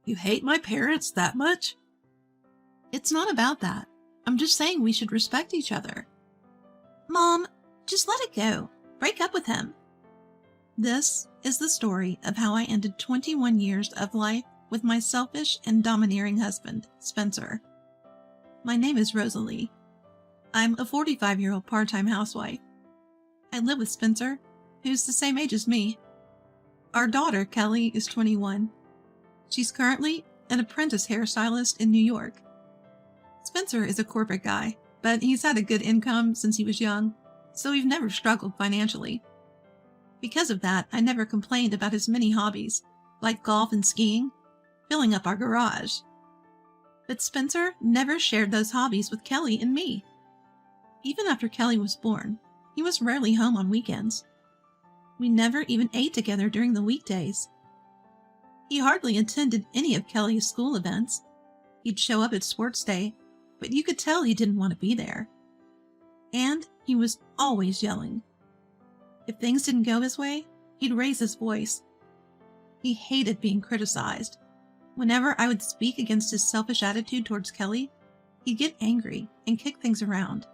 You hate my parents that much? It's not about that. I'm just saying we should respect each other. Mom, just let it go. Break up with him. This is the story of how I ended 21 years of life with my selfish and domineering husband, Spencer. My name is Rosalie. I'm a 45-year-old part-time housewife. I live with Spencer, who's the same age as me. Our daughter, Kelly, is 21. She's currently an apprentice hairstylist in New York. Spencer is a corporate guy, but he's had a good income since he was young, so we've never struggled financially. Because of that, I never complained about his many hobbies, like golf and skiing, filling up our garage. But Spencer never shared those hobbies with Kelly and me. Even after Kelly was born, he was rarely home on weekends. We never even ate together during the weekdays. He hardly attended any of Kelly's school events. He'd show up at sports day, but you could tell he didn't want to be there. And he was always yelling. If things didn't go his way, he'd raise his voice. He hated being criticized. Whenever I would speak against his selfish attitude towards Kelly, he'd get angry and kick things around.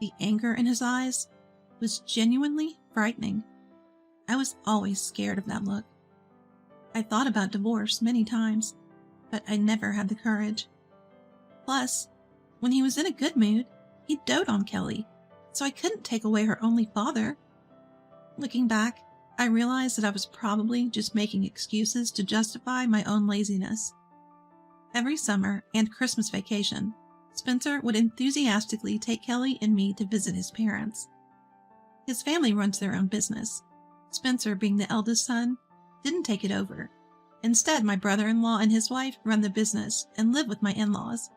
The anger in his eyes was genuinely frightening. I was always scared of that look. I thought about divorce many times, but I never had the courage. Plus, when he was in a good mood, he'd dote on Kelly, so I couldn't take away her only father. Looking back, I realized that I was probably just making excuses to justify my own laziness. Every summer and Christmas vacation, Spencer would enthusiastically take Kelly and me to visit his parents. His family runs their own business. Spencer, being the eldest son, didn't take it over. Instead, my brother-in-law and his wife run the business and live with my in-laws.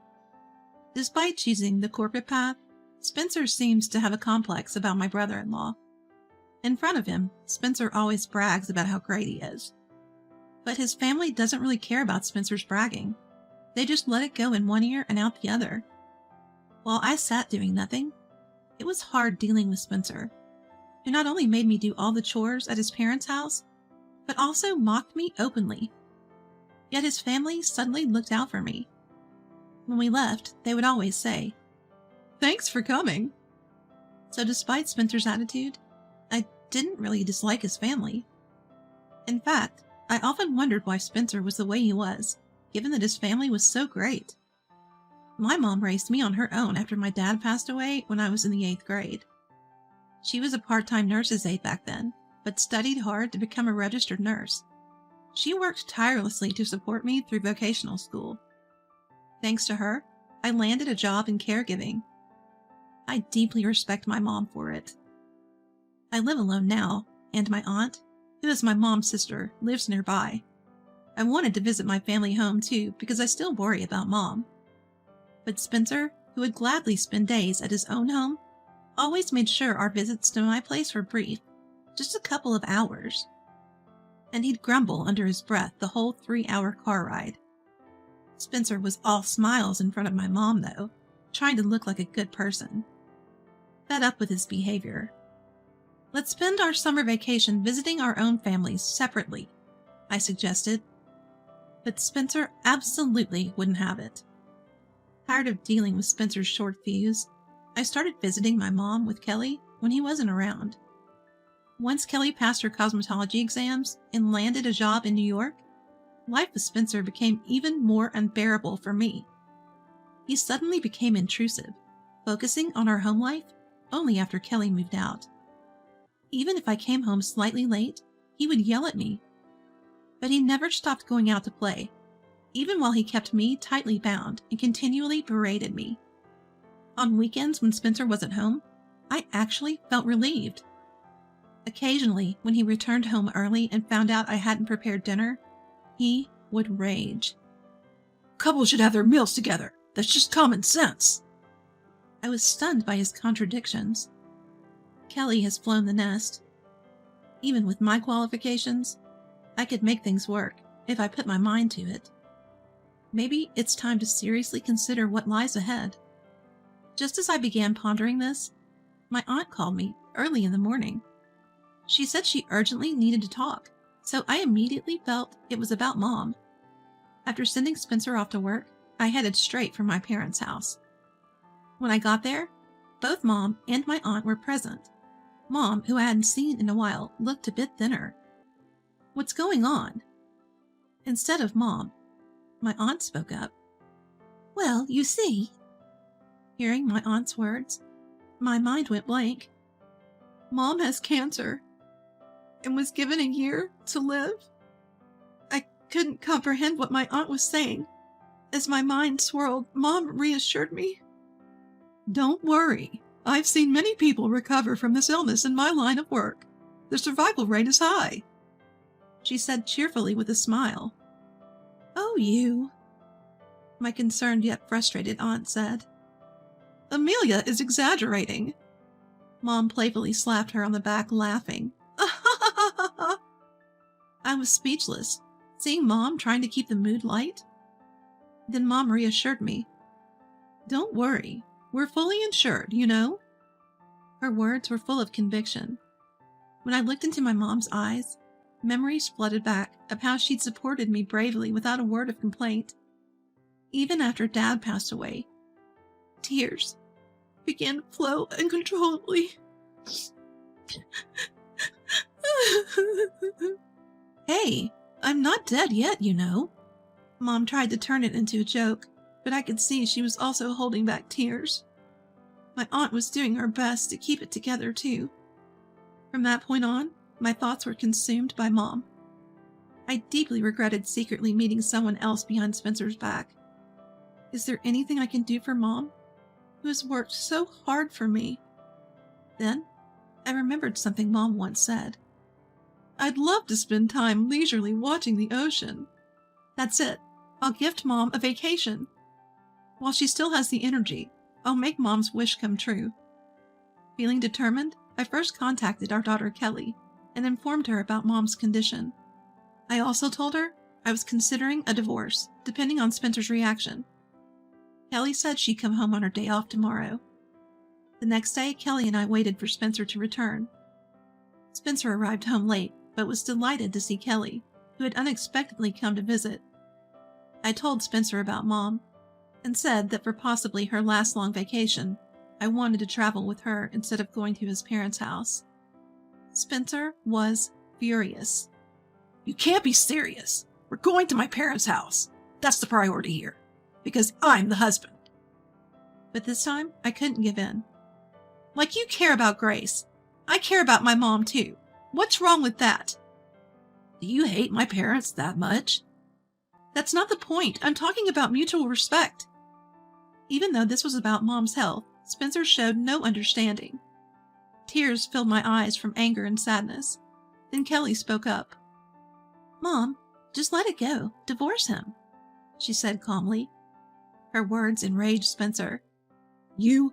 Despite choosing the corporate path, Spencer seems to have a complex about my brother-in-law. In front of him, Spencer always brags about how great he is. But his family doesn't really care about Spencer's bragging. They just let it go in one ear and out the other. While I sat doing nothing, it was hard dealing with Spencer, who not only made me do all the chores at his parents' house, but also mocked me openly. Yet his family suddenly looked out for me. When we left, they would always say, "Thanks for coming." So despite Spencer's attitude, I didn't really dislike his family. In fact, I often wondered why Spencer was the way he was, given that his family was so great. My mom raised me on her own after my dad passed away when I was in the 8th grade. She was a part-time nurse's aide back then, but studied hard to become a registered nurse. She worked tirelessly to support me through vocational school. Thanks to her, I landed a job in caregiving. I deeply respect my mom for it. I live alone now, and my aunt, who is my mom's sister, lives nearby. I wanted to visit my family home too because I still worry about Mom. But Spencer, who would gladly spend days at his own home, always made sure our visits to my place were brief, just a couple of hours. And he'd grumble under his breath the whole 3-hour car ride. Spencer was all smiles in front of my mom, though, trying to look like a good person. Fed up with his behavior. "Let's spend our summer vacation visiting our own families separately," I suggested. But Spencer absolutely wouldn't have it. Tired of dealing with Spencer's short fuse, I started visiting my mom with Kelly when he wasn't around. Once Kelly passed her cosmetology exams and landed a job in New York, life with Spencer became even more unbearable for me. He suddenly became intrusive, focusing on our home life only after Kelly moved out. Even if I came home slightly late, he would yell at me. But he never stopped going out to play, even while he kept me tightly bound and continually berated me. On weekends when Spencer wasn't home, I actually felt relieved. Occasionally, when he returned home early and found out I hadn't prepared dinner, he would rage. "Couples should have their meals together. That's just common sense." I was stunned by his contradictions. Kelly has flown the nest. Even with my qualifications, I could make things work if I put my mind to it. Maybe it's time to seriously consider what lies ahead. Just as I began pondering this, my aunt called me early in the morning. She said she urgently needed to talk, so I immediately felt it was about Mom. After sending Spencer off to work, I headed straight for my parents' house. When I got there, both Mom and my aunt were present. Mom, who I hadn't seen in a while, looked a bit thinner. "What's going on?" Instead of Mom, my aunt spoke up. "Well, you see." Hearing my aunt's words, my mind went blank. Mom has cancer and was given a year to live. I couldn't comprehend what my aunt was saying. As my mind swirled, Mom reassured me. "Don't worry. I've seen many people recover from this illness in my line of work. The survival rate is high," she said cheerfully with a smile. "Oh, you," my concerned yet frustrated aunt said. "Amelia is exaggerating." Mom playfully slapped her on the back, laughing. I was speechless, seeing Mom trying to keep the mood light. Then Mom reassured me. "Don't worry. We're fully insured, you know." Her words were full of conviction. When I looked into my mom's eyes, memories flooded back of how she'd supported me bravely without a word of complaint. Even after Dad passed away, tears began to flow uncontrollably. "Hey, I'm not dead yet, you know." Mom tried to turn it into a joke, but I could see she was also holding back tears. My aunt was doing her best to keep it together, too. From that point on, my thoughts were consumed by Mom. I deeply regretted secretly meeting someone else behind Spencer's back. Is there anything I can do for Mom, who has worked so hard for me? Then, I remembered something Mom once said. "I'd love to spend time leisurely watching the ocean." That's it. I'll gift Mom a vacation. While she still has the energy, I'll make Mom's wish come true. Feeling determined, I first contacted our daughter Kelly and informed her about Mom's condition. I also told her I was considering a divorce, depending on Spencer's reaction. Kelly said she'd come home on her day off tomorrow. The next day, Kelly and I waited for Spencer to return. Spencer arrived home late, but was delighted to see Kelly, who had unexpectedly come to visit. I told Spencer about Mom, and said that for possibly her last long vacation, I wanted to travel with her instead of going to his parents' house. Spencer was furious. "You can't be serious. We're going to my parents' house. That's the priority here, because I'm the husband." But this time, I couldn't give in. "Like you care about Grace. I care about my mom, too. What's wrong with that?" "Do you hate my parents that much?" "That's not the point. I'm talking about mutual respect." Even though this was about Mom's health, Spencer showed no understanding. Tears filled my eyes from anger and sadness. Then Kelly spoke up. "Mom, just let it go. Divorce him," she said calmly. Her words enraged Spencer. You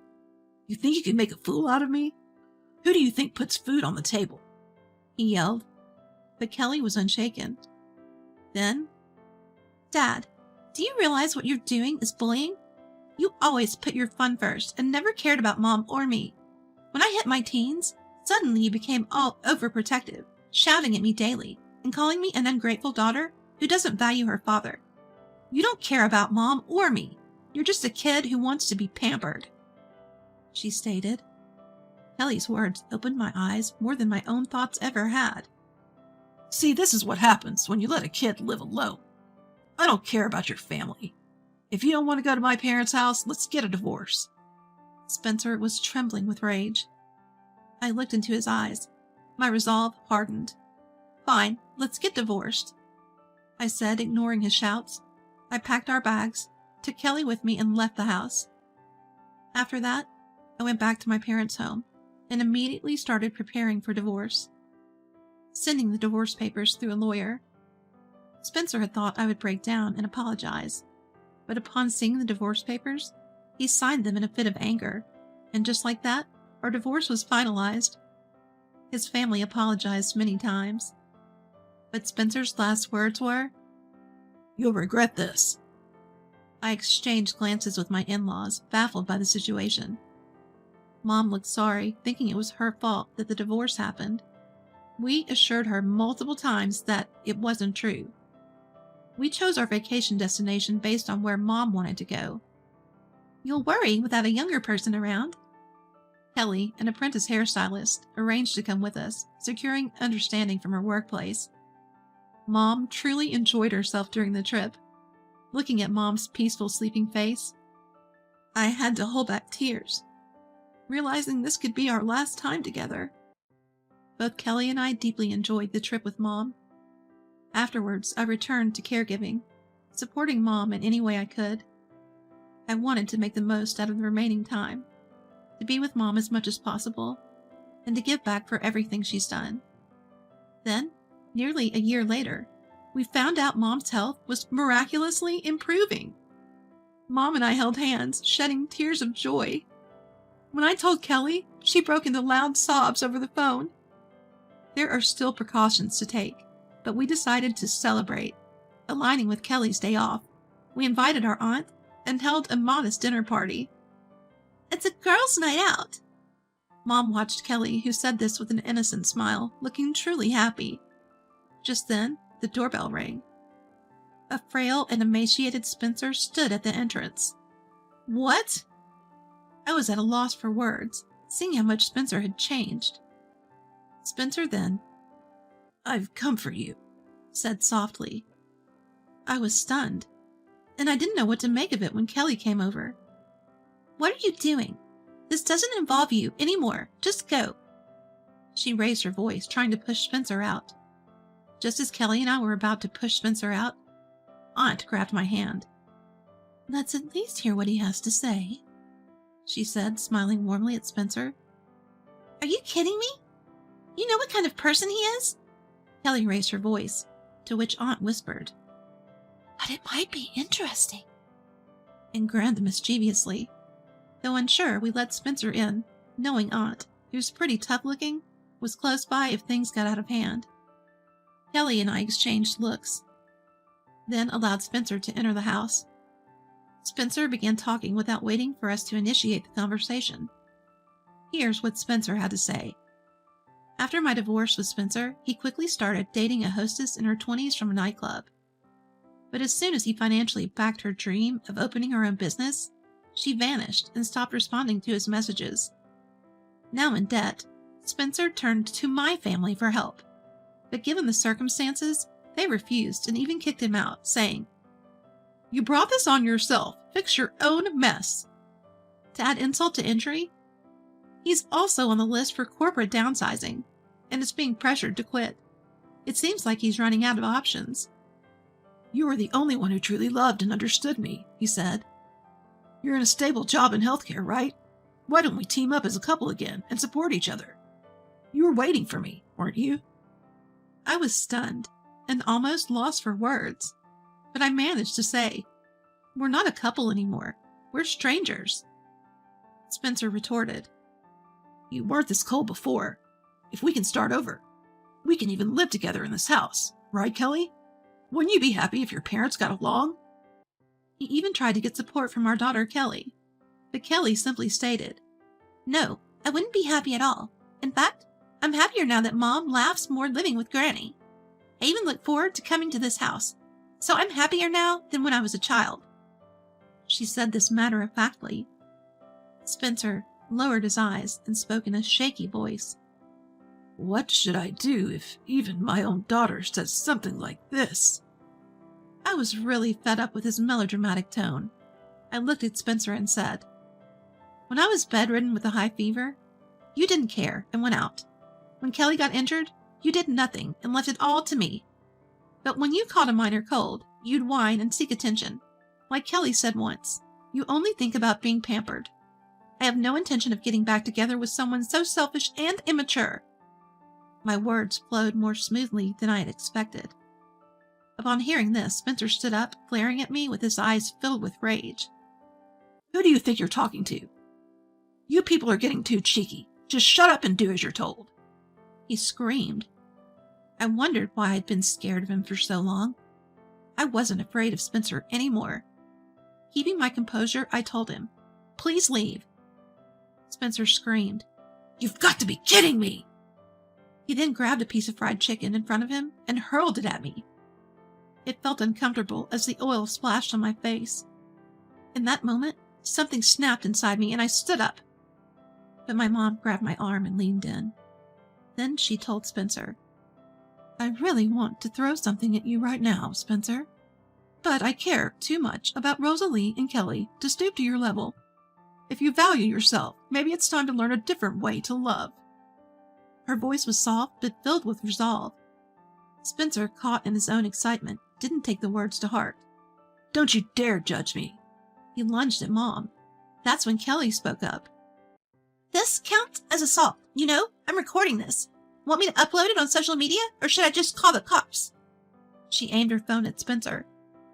think you can make a fool out of me? Who do you think puts food on the table?" he yelled. But Kelly was unshaken. Then, "Dad, do you realize what you're doing is bullying? You always put your fun first and never cared about Mom or me. When I hit my teens, suddenly you became all overprotective, shouting at me daily and calling me an ungrateful daughter who doesn't value her father. You don't care about Mom or me. You're just a kid who wants to be pampered," she stated. Kelly's words opened my eyes more than my own thoughts ever had. "See, this is what happens when you let a kid live alone. I don't care about your family. If you don't want to go to my parents' house, let's get a divorce." Spencer was trembling with rage. I looked into his eyes. My resolve hardened. "Fine, let's get divorced," I said, ignoring his shouts. I packed our bags, took Kelly with me, and left the house. After that, I went back to my parents' home and immediately started preparing for divorce, sending the divorce papers through a lawyer. Spencer had thought I would break down and apologize, but upon seeing the divorce papers, he signed them in a fit of anger, and just like that, our divorce was finalized. His family apologized many times, but Spencer's last words were, "You'll regret this." I exchanged glances with my in-laws, baffled by the situation. Mom looked sorry, thinking it was her fault that the divorce happened. We assured her multiple times that it wasn't true. We chose our vacation destination based on where Mom wanted to go. You'll worry without a younger person around. Kelly, an apprentice hairstylist, arranged to come with us, securing understanding from her workplace. Mom truly enjoyed herself during the trip. Looking at Mom's peaceful sleeping face, I had to hold back tears, realizing this could be our last time together. Both Kelly and I deeply enjoyed the trip with Mom. Afterwards, I returned to caregiving, supporting Mom in any way I could. I wanted to make the most out of the remaining time, to be with Mom as much as possible, and to give back for everything she's done. Then, nearly a year later, we found out Mom's health was miraculously improving. Mom and I held hands, shedding tears of joy. When I told Kelly, she broke into loud sobs over the phone. There are still precautions to take, but we decided to celebrate. Aligning with Kelly's day off, we invited our aunt and held a modest dinner party. It's a girls' night out. Mom watched Kelly, who said this with an innocent smile, looking truly happy. Just then, the doorbell rang. A frail and emaciated Spencer stood at the entrance. What? I was at a loss for words, seeing how much Spencer had changed. Spencer then, "I've come for you," said softly. I was stunned, and I didn't know what to make of it when Kelly came over. What are you doing? This doesn't involve you anymore. Just go. She raised her voice, trying to push Spencer out. Just as Kelly and I were about to push Spencer out, Aunt grabbed my hand. Let's at least hear what he has to say, she said, smiling warmly at Spencer. Are you kidding me? You know what kind of person he is? Kelly raised her voice, to which Aunt whispered, But it might be interesting, and grinned mischievously. Though unsure, we let Spencer in, knowing Aunt, who's pretty tough-looking, was close by if things got out of hand. Kelly and I exchanged looks, then allowed Spencer to enter the house. Spencer began talking without waiting for us to initiate the conversation. Here's what Spencer had to say. After my divorce with Spencer, he quickly started dating a hostess in her 20s from a nightclub. But as soon as he financially backed her dream of opening her own business, she vanished and stopped responding to his messages. Now in debt, Spencer turned to my family for help. But given the circumstances, they refused and even kicked him out, saying, You brought this on yourself. Fix your own mess. To add insult to injury, he's also on the list for corporate downsizing and is being pressured to quit. It seems like he's running out of options. You are the only one who truly loved and understood me, he said. You're in a stable job in healthcare, right? Why don't we team up as a couple again and support each other? You were waiting for me, weren't you? I was stunned and almost lost for words, but I managed to say, We're not a couple anymore. We're strangers. Spencer retorted, You weren't this cold before. If we can start over, we can even live together in this house, right, Kelly? Wouldn't you be happy if your parents got along? He even tried to get support from our daughter, Kelly. But Kelly simply stated, No, I wouldn't be happy at all. In fact, I'm happier now that Mom laughs more living with Granny. I even look forward to coming to this house, so I'm happier now than when I was a child. She said this matter-of-factly. Spencer lowered his eyes and spoke in a shaky voice. What should I do if even my own daughter says something like this? I was really fed up with his melodramatic tone. I looked at Spencer and said, When I was bedridden with a high fever, you didn't care and went out. When Kelly got injured, you did nothing and left it all to me. But when you caught a minor cold, you'd whine and seek attention. Like Kelly said once, you only think about being pampered. I have no intention of getting back together with someone so selfish and immature. My words flowed more smoothly than I had expected. Upon hearing this, Spencer stood up, glaring at me with his eyes filled with rage. Who do you think you're talking to? You people are getting too cheeky. Just shut up and do as you're told. He screamed. I wondered why I'd been scared of him for so long. I wasn't afraid of Spencer anymore. Keeping my composure, I told him, Please leave. Spencer screamed, You've got to be kidding me! He then grabbed a piece of fried chicken in front of him and hurled it at me. It felt uncomfortable as the oil splashed on my face. In that moment, something snapped inside me and I stood up. But my mom grabbed my arm and leaned in. Then she told Spencer, "I really want to throw something at you right now, Spencer. But I care too much about Rosalie and Kelly to stoop to your level. If you value yourself, maybe it's time to learn a different way to love." Her voice was soft but filled with resolve. Spencer, caught in his own excitement, didn't take the words to heart. "Don't you dare judge me." He lunged at Mom. That's when Kelly spoke up. "This counts as assault. You know, I'm recording this. Want me to upload it on social media, or should I just call the cops?" She aimed her phone at Spencer.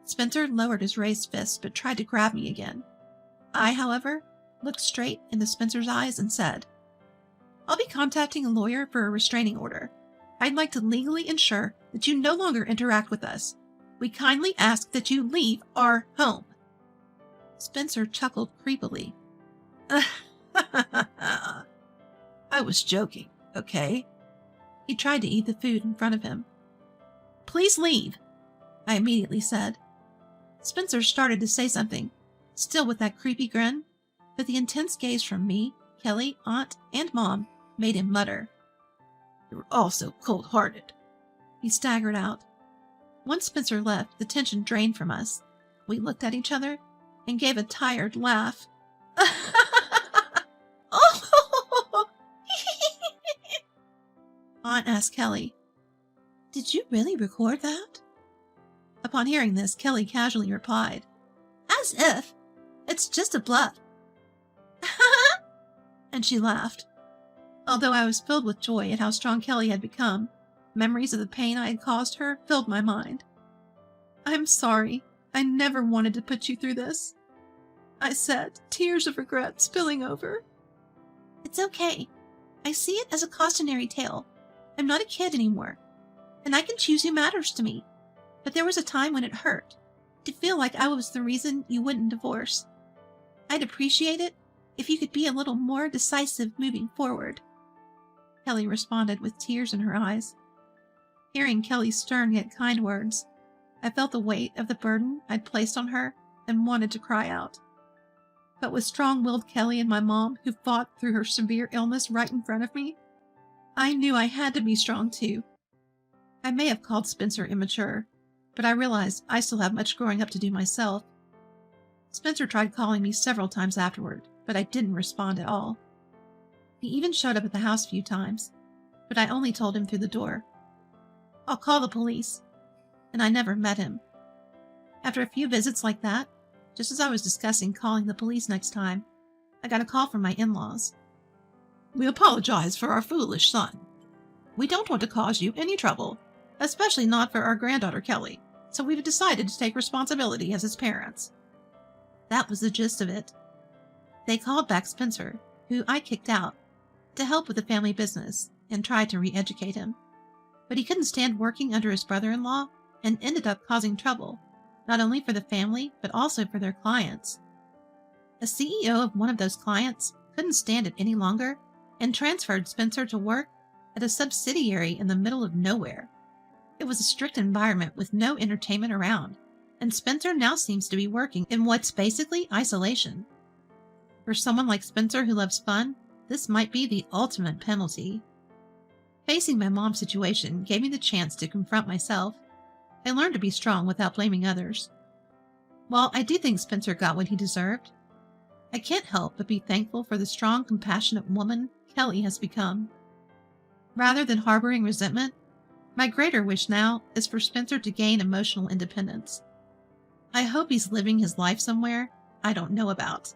Spencer lowered his raised fist but tried to grab me again. I, however, looked straight into Spencer's eyes and said, "I'll be contacting a lawyer for a restraining order. I'd like to legally ensure that you no longer interact with us. We kindly ask that you leave our home." Spencer chuckled creepily. I was joking, okay? He tried to eat the food in front of him. "Please leave," I immediately said. Spencer started to say something, still with that creepy grin, but the intense gaze from me, Kelly, Aunt, and Mom made him mutter. "You're all so cold-hearted." He staggered out. Once Spencer left, the tension drained from us. We looked at each other and gave a tired laugh. Aunt asked Kelly, "Did you really record that?" Upon hearing this, Kelly casually replied, "As if. It's just a bluff." And she laughed. Although I was filled with joy at how strong Kelly had become, memories of the pain I had caused her filled my mind. "I'm sorry. I never wanted to put you through this," I said, tears of regret spilling over. "It's okay. I see it as a cautionary tale. I'm not a kid anymore, and I can choose who matters to me. But there was a time when it hurt, to feel like I was the reason you wouldn't divorce. I'd appreciate it if you could be a little more decisive moving forward." Kelly responded with tears in her eyes. Hearing Kelly's stern yet kind words, I felt the weight of the burden I'd placed on her and wanted to cry out. But with strong-willed Kelly and my mom, who fought through her severe illness right in front of me, I knew I had to be strong too. I may have called Spencer immature, but I realized I still have much growing up to do myself. Spencer tried calling me several times afterward, but I didn't respond at all. He even showed up at the house a few times, but I only told him through the door, "I'll call the police," and I never met him. After a few visits like that, just as I was discussing calling the police next time, I got a call from my in-laws. "We apologize for our foolish son. We don't want to cause you any trouble, especially not for our granddaughter Kelly, so we've decided to take responsibility as his parents." That was the gist of it. They called back Spencer, who I kicked out, to help with the family business and tried to re-educate him. But he couldn't stand working under his brother-in-law and ended up causing trouble, not only for the family, but also for their clients. The CEO of one of those clients couldn't stand it any longer and transferred Spencer to work at a subsidiary in the middle of nowhere. It was a strict environment with no entertainment around, and Spencer now seems to be working in what's basically isolation. For someone like Spencer who loves fun, this might be the ultimate penalty. Facing my mom's situation gave me the chance to confront myself. I learned to be strong without blaming others. While I do think Spencer got what he deserved, I can't help but be thankful for the strong, compassionate woman Kelly has become. Rather than harboring resentment, my greater wish now is for Spencer to gain emotional independence. I hope he's living his life somewhere I don't know about.